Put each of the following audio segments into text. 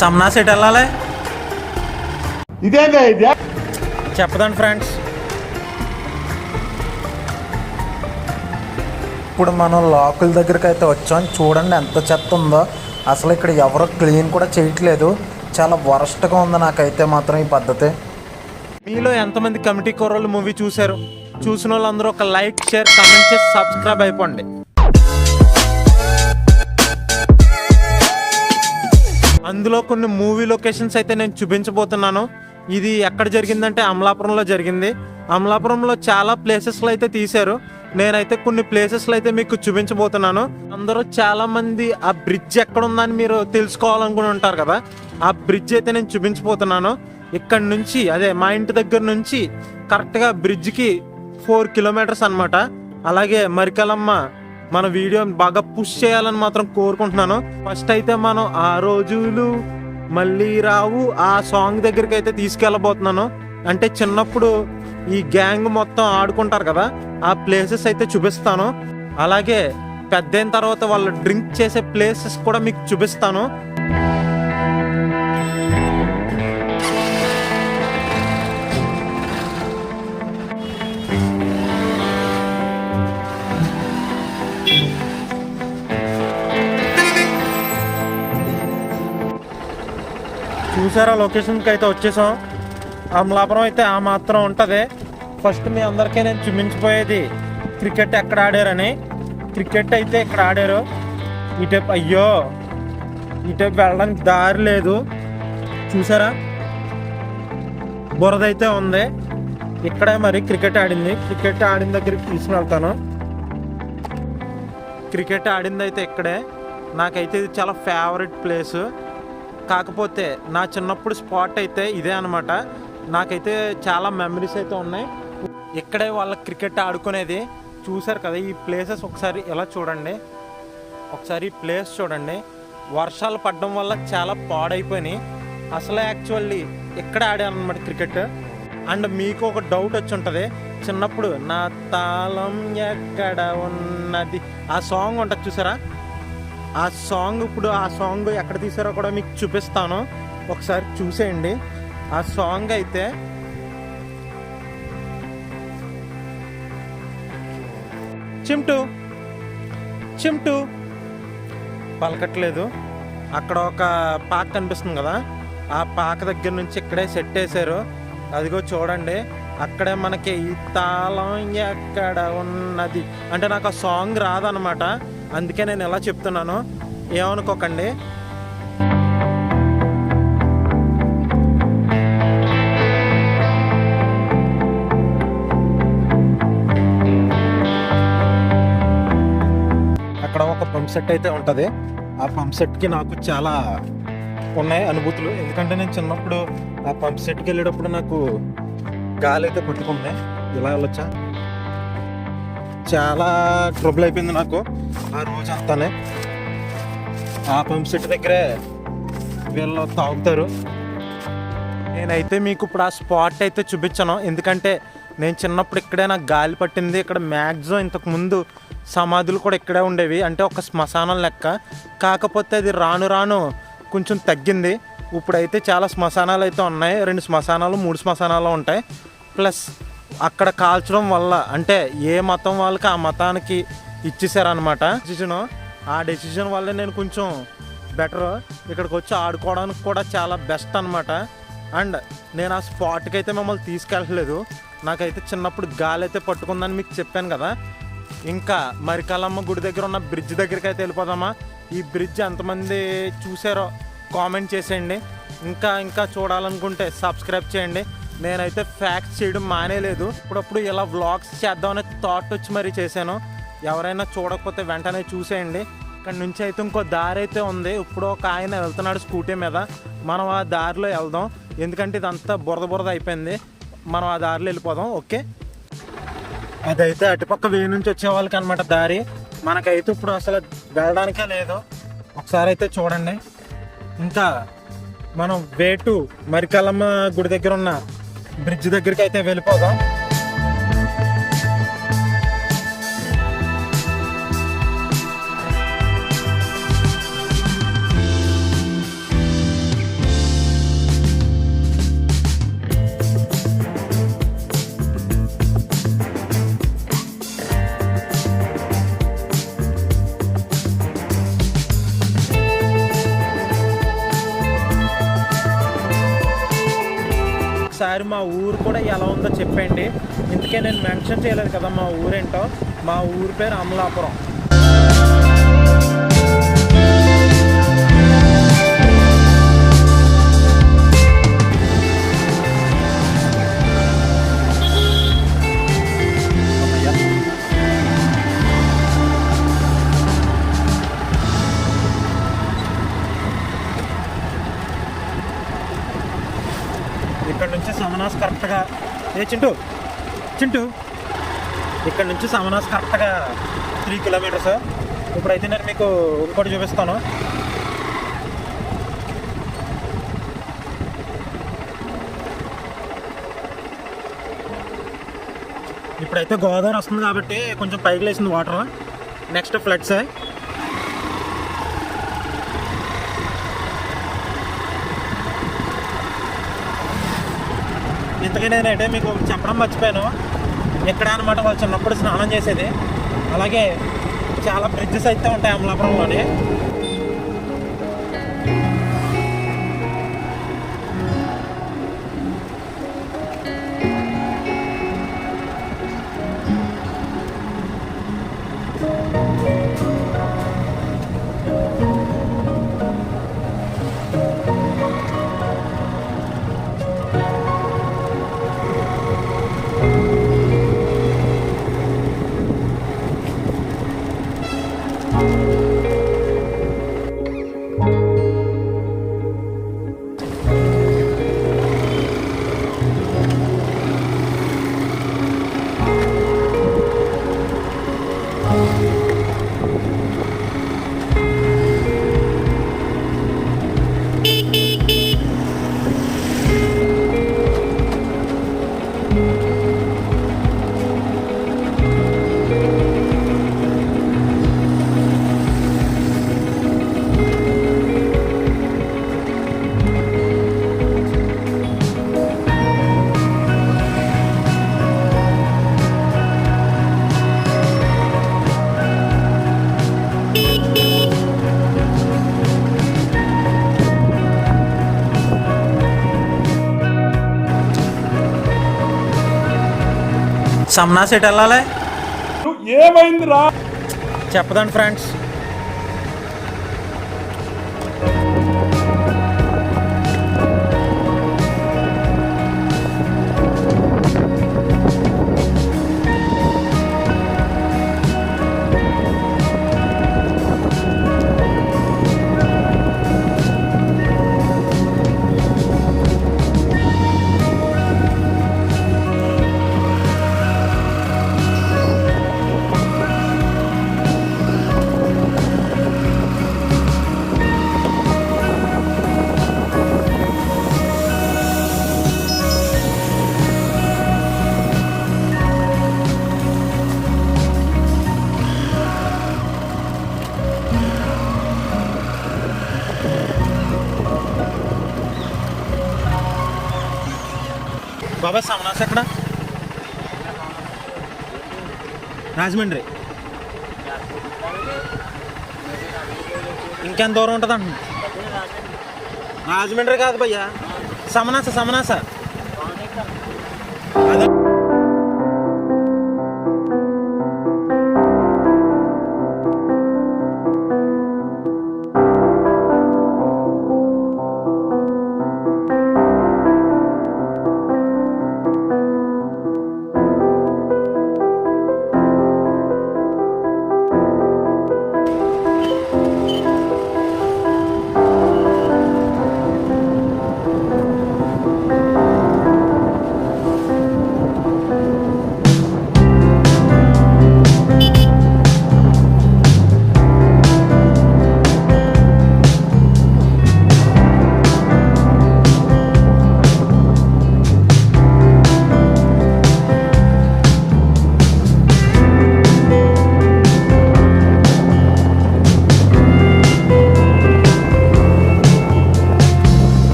సమ్నా set వెళ్ళాలి ఇదేందా ఇది చెప్పదండి friends. ఇప్పుడు మనం లోకల్ దగ్గరికి అయితే వచ్చాం. చూడండి ఎంత చెత్త ఉందో. అసలు ఇక్కడ ఎవరు క్లీన్ కూడా చేయట్లేదు. చాలా వరస్ట్గా ఉంది నాకైతే మాత్రం ఈ పద్ధతి. మీలో ఎంతమంది కమిటీ కుర్రోళ్ళు మూవీ చూశారు? చూసిన వాళ్ళందరూ ఒక లైక్, షేర్, కామెంట్ చేసి సబ్స్క్రైబ్ అయిపోండి. అందులో కొన్ని మూవీ లొకేషన్స్ అయితే నేను చూపించబోతున్నాను. ఇది ఎక్కడ జరిగిందంటే అమలాపురంలో జరిగింది. అమలాపురంలో చాలా ప్లేసెస్లో అయితే తీశారు. నేనైతే కొన్ని ప్లేసెస్లో అయితే మీకు చూపించబోతున్నాను. అందరూ చాలా మంది ఆ బ్రిడ్జ్ ఎక్కడ ఉందని మీరు తెలుసుకోవాలనుకుని ఉంటారు కదా. ఆ బ్రిడ్జ్ అయితే నేను చూపించబోతున్నాను. ఇక్కడ నుంచి అదే మా ఇంటి దగ్గర నుంచి కరెక్ట్గా బ్రిడ్జ్కి 4 కిలోమీటర్స్ అనమాట. అలాగే మరికలమ్మ మన వీడియో బాగా పుష్ చేయాలని మాత్రం కోరుకుంటున్నాను. ఫస్ట్ అయితే మనం ఆ రోజులు మళ్ళీ రావు ఆ సాంగ్ దగ్గరికి అయితే తీసుకెళ్ళబోతున్నాను. అంటే చిన్నప్పుడు ఈ గ్యాంగ్ మొత్తం ఆడుకుంటారు కదా, ఆ ప్లేసెస్ అయితే చూపిస్తాను. అలాగే పెద్దయిన తర్వాత వాళ్ళు డ్రింక్ చేసే ప్లేసెస్ కూడా మీకు చూపిస్తాను. చూసారా లొకేషన్కి అయితే వచ్చేసాం. అమలాపురం అయితే ఆ మాత్రం ఉంటుంది. ఫస్ట్ మీ అందరికీ నేను చూపించిపోయేది క్రికెట్ ఎక్కడ ఆడారని. క్రికెట్ అయితే ఇక్కడ ఆడారు. ఈ టైప్ అయ్యో ఈ టైప్ వెళ్ళడానికి దారి లేదు. చూసారా బురద అయితే ఉంది. ఇక్కడే మరి క్రికెట్ ఆడింది. క్రికెట్ ఆడిన దగ్గరికి తీసుకుని వెళ్తాను. క్రికెట్ ఆడింది అయితే ఇక్కడే. నాకైతే ఇది చాలా ఫేవరెట్ ప్లేసు. కాకపోతే నా చిన్నప్పుడు స్పాట్ అయితే ఇదే అనమాట. నాకైతే చాలా మెమరీస్ అయితే ఉన్నాయి. ఇక్కడే వాళ్ళ క్రికెట్ ఆడుకునేది. చూసారు కదా ఈ ప్లేసెస్. ఒకసారి ఎలా చూడండి, ఒకసారి ఈ ప్లేస్ చూడండి. వర్షాలు పడడం వల్ల చాలా పాడైపోయినాయి. అసలే యాక్చువల్లీ ఇక్కడ ఆడాను అనమాట క్రికెట్. అండ్ మీకు ఒక డౌట్ వచ్చి ఉంటుంది, చిన్నప్పుడు నా తాళం ఎక్కడ ఉన్నది ఆ సాంగ్ ఉంటుంది చూసారా. ఆ సాంగ్ ఇప్పుడు ఆ సాంగ్ ఎక్కడ తీసారో కూడా మీకు చూపిస్తాను. ఒకసారి చూసేయండి. ఆ సాంగ్ అయితే చిమ్టు చిమ్టు పలకట్లేదు. అక్కడ ఒక పాక కనిపిస్తుంది కదా, ఆ పాక దగ్గర నుంచి ఇక్కడే సెట్ వేసారు. అదిగో చూడండి, అక్కడే మనకి ఈ తాళం ఎక్కడ ఉన్నది అంటే నాకు ఆ సాంగ్ రాదనమాట. అందుకే నేను ఎలా చెప్తున్నాను, ఏమనుకోకండి. అక్కడ ఒక పంప్ సెట్ అయితే ఉంటుంది. ఆ పంప్ సెట్కి నాకు చాలా ఉన్నాయి అనుభూతులు. ఎందుకంటే నేను చిన్నప్పుడు ఆ పంప్ సెట్కి వెళ్ళేటప్పుడు నాకు గాలి అయితే పట్టుకుంది. ఇలా వెళ్ళొచ్చా, చాలా ట్రబుల్ అయిపోయింది నాకు ఆ రోజు అంతానే. ఆ పంప్ సెట్ దగ్గరే వీళ్ళు తాగుతారు. నేనైతే మీకు ఇప్పుడు ఆ స్పాట్ అయితే చూపించాను. ఎందుకంటే నేను చిన్నప్పుడు ఇక్కడే నాకు గాలి పట్టింది. ఇక్కడ మ్యాక్సిమం ఇంతకుముందు సమాధులు కూడా ఇక్కడే ఉండేవి, అంటే ఒక శ్మశానం లెక్క. కాకపోతే అది రాను రాను కొంచెం తగ్గింది. ఇప్పుడైతే చాలా శ్మశానాలు అయితే ఉన్నాయి. 2 శ్మశానాలు 3 శ్మశానాలు ఉంటాయి. ప్లస్ అక్కడ కాల్చడం వల్ల అంటే ఏ మతం వాళ్ళకి ఆ మతానికి ఇచ్చేసారనమాట డెసిషను. ఆ డెసిషన్ వల్ల నేను కొంచెం బెటర్ ఇక్కడికి వచ్చి ఆడుకోవడానికి కూడా చాలా బెస్ట్ అనమాట. అండ్ నేను ఆ స్పాట్కి అయితే మిమ్మల్ని తీసుకెళ్ళలేదు. నాకైతే చిన్నప్పుడు గాలి అయితే పట్టుకుందని మీకు చెప్పాను కదా. ఇంకా మరికలమ్మ గుడి దగ్గర ఉన్న బ్రిడ్జ్ దగ్గరికి అయితే వెళ్ళిపోదామా. ఈ బ్రిడ్జ్ ఎంతమంది చూసారో కామెంట్ చేసేయండి. ఇంకా చూడాలనుకుంటే సబ్స్క్రైబ్ చేయండి. నేనైతే ఫ్యాక్ట్స్ చేయడం మానేలేదు. ఇప్పుడప్పుడు ఇలా వ్లాగ్స్ చేద్దామనే థాట్ వచ్చి మరీ చేశాను. ఎవరైనా చూడకపోతే వెంటనే చూసేయండి. ఇక్కడ నుంచి అయితే ఇంకో దారి అయితే ఉంది. ఇప్పుడు ఒక ఆయన వెళ్తున్నాడు స్కూటీ మీద. మనం ఆ దారిలో వెళ్దాం. ఎందుకంటే ఇదంతా బురద అయిపోయింది. మనం ఆ దారిలో వెళ్ళిపోదాం. ఓకే, అదైతే అటుపక్క వే నుంచి వచ్చే వాళ్ళకి అనమాట దారి. మనకైతే ఇప్పుడు అసలు వెళ్ళడానికే లేదు. ఒకసారి అయితే చూడండి. ఇంకా మనం వే టు మరికలమ్మ గుడి దగ్గర ఉన్న బ్రిడ్జ్ దగ్గరికి అయితే వెళ్ళిపోదాం. ఒకసారి మా ఊరు కూడా ఎలా ఉందో చెప్పండి. ఇందుకే నేను మెన్షన్ చేయలేదు కదా మా ఊరేంటో. మా ఊరు పేరు అమలాపురం. ఇక్కడ నుంచి సమనాస్ కరెక్ట్గా చింటూ ఇక్కడ నుంచి సమనాస్ కరెక్ట్గా 3 కిలోమీటర్స్. ఇప్పుడైతే నేను మీకు ఇంకోటి చూపిస్తాను. ఇప్పుడైతే గోదావరి వస్తుంది కాబట్టి కొంచెం పైకి లేచింది వాటర్. Next floods. ఇంతకీ నేనైతే మీకు చెప్పడం మర్చిపోయాను. ఎక్కడ అనమాట వాళ్ళు చిన్నప్పుడు స్నానం చేసేది. అలాగే చాలా బ్రిడ్జెస్ అయితే ఉంటాయి అమలాపురంలోనే. సమనా సెట్ వెళ్ళాలి. ఏమైందిరా చెప్పదండి ఫ్రెండ్స్. బాబా సమనాస్ ఎక్కడ? రాజమండ్రి. ఇంకెంత దూరం ఉంటుంది అంటున్నా? రాజమండ్రి కాదు భయ్యా, సమనాస అదే.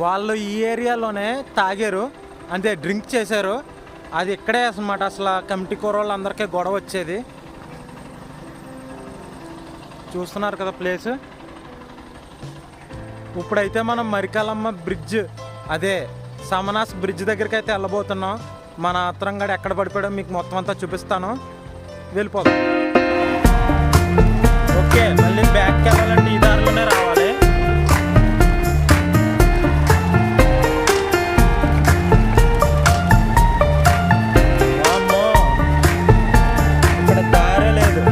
వాళ్ళు ఈ ఏరియాలోనే తాగారు, అంటే డ్రింక్ చేశారు. అది ఇక్కడే అన్నమాట. అసలు కమిటీ కూర అందరికీ గొడవ వచ్చేది. చూస్తున్నారు కదా ప్లేస్. ఇప్పుడైతే మనం మరికాలమ్మ బ్రిడ్జ్, అదే సమనాస్ బ్రిడ్జ్ దగ్గరికి అయితే వెళ్ళబోతున్నాం. మన అత్రంగాడు ఎక్కడ పడిపోయాడో మీకు మొత్తం అంతా చూపిస్తాను. వెళ్ళిపోదాం. ఓకే, మళ్ళీ బ్యాక్కి వెళ్ళాలంటే ఈ దారిలోనే రావాలి. అమ్మో, ఇక్కడ దారే లేదు.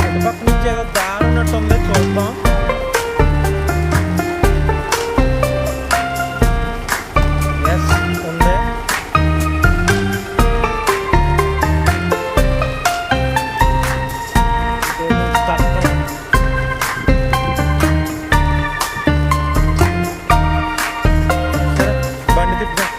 అటుపక్క నుంచి ఏదో దారి ఉన్నట్టుంది, చూద్దాం. ఎస్, ఉంది. బండి తిప్పుదాం.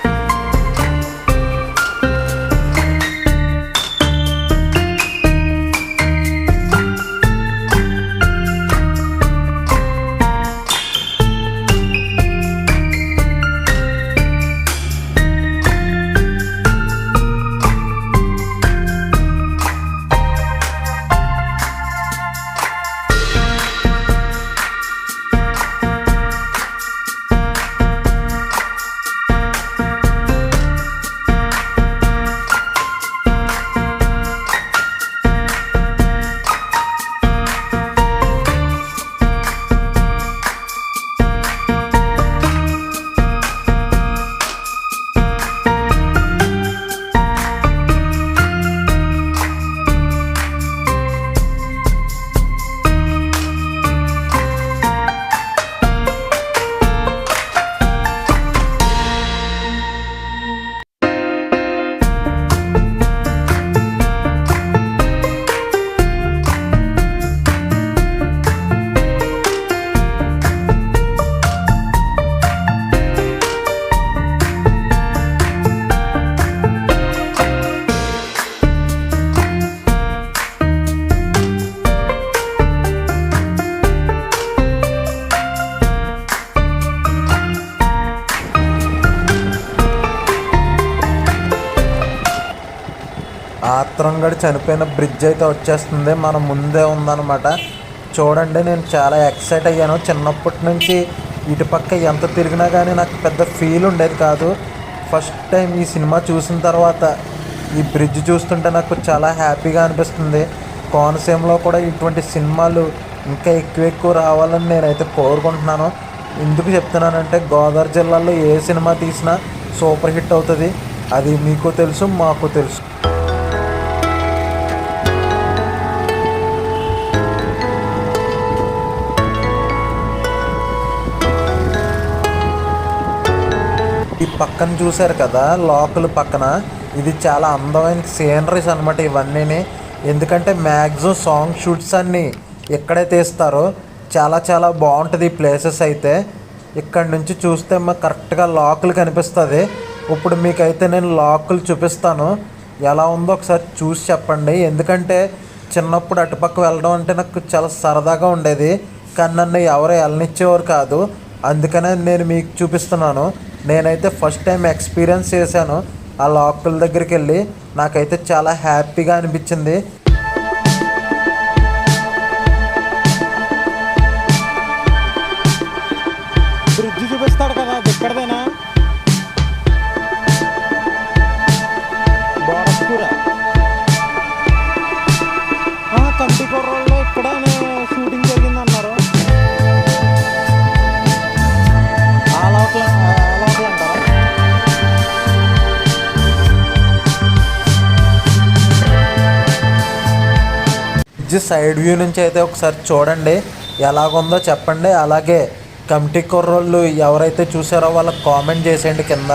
ఆత్రంగడి చనిపోయిన బ్రిడ్జ్ అయితే వచ్చేస్తుంది, మన ముందే ఉందన్నమాట. చూడండి, నేను చాలా ఎక్సైట్ అయ్యాను. చిన్నప్పటి నుంచి ఇటుపక్క ఎంత తిరిగినా కానీ నాకు పెద్ద ఫీల్ ఉండేది కాదు. ఫస్ట్ టైం ఈ సినిమా చూసిన తర్వాత ఈ బ్రిడ్జ్ చూస్తుంటే నాకు చాలా హ్యాపీగా అనిపిస్తుంది. కోనసీమలో కూడా ఇటువంటి సినిమాలు ఇంకా ఎక్కువ రావాలని నేనైతే కోరుకుంటున్నాను. ఎందుకు చెప్తున్నానంటే గోదావరి జిల్లాలో ఏ సినిమా తీసినా సూపర్ హిట్ అవుతుంది. అది మీకు తెలుసు, మాకు తెలుసు. ఈ పక్కన చూశారు కదా, లోకల్ పక్కన ఇది చాలా అందమైన సీనరీస్ అనమాట ఇవన్నీ. ఎందుకంటే మ్యాక్సిమం సాంగ్ షూట్స్ అన్నీ ఇక్కడే తీస్తారు. చాలా చాలా బాగుంటుంది ఈ ప్లేసెస్ అయితే. ఇక్కడ నుంచి చూస్తే మాకు కరెక్ట్గా లోకల్ కనిపిస్తుంది. ఇప్పుడు మీకైతే నేను లోకల్ చూపిస్తాను, ఎలా ఉందో ఒకసారి చూసి చెప్పండి. ఎందుకంటే చిన్నప్పుడు అటుపక్క వెళ్ళడం అంటే నాకు చాలా సరదాగా ఉండేది, కానీ నన్ను ఎవరు వెళ్ళనిచ్చేవారు కాదు. అందుకనే నేను మీకు చూపిస్తున్నాను. నేనైతే ఫస్ట్ టైం ఎక్స్పీరియన్స్ చేశాను ఆ లోకల్ దగ్గరికి వెళ్ళి. నాకైతే చాలా హ్యాపీగా అనిపించింది. బ్రిడ్జ్ చూపిస్తాడు కదా, అది ఎక్కడదేనా? కంటి కుర్రోళ్ళు ఇక్కడ షూటింగ్ జరిగింది అన్నారు. బ్రిడ్జ్ సైడ్ వ్యూ నుంచి అయితే ఒకసారి చూడండి, ఎలాగుందో చెప్పండి. అలాగే కమిటీ కుర్రోళ్ళు ఎవరైతే చూసారో వాళ్ళకి కామెంట్ చేసేయండి కింద.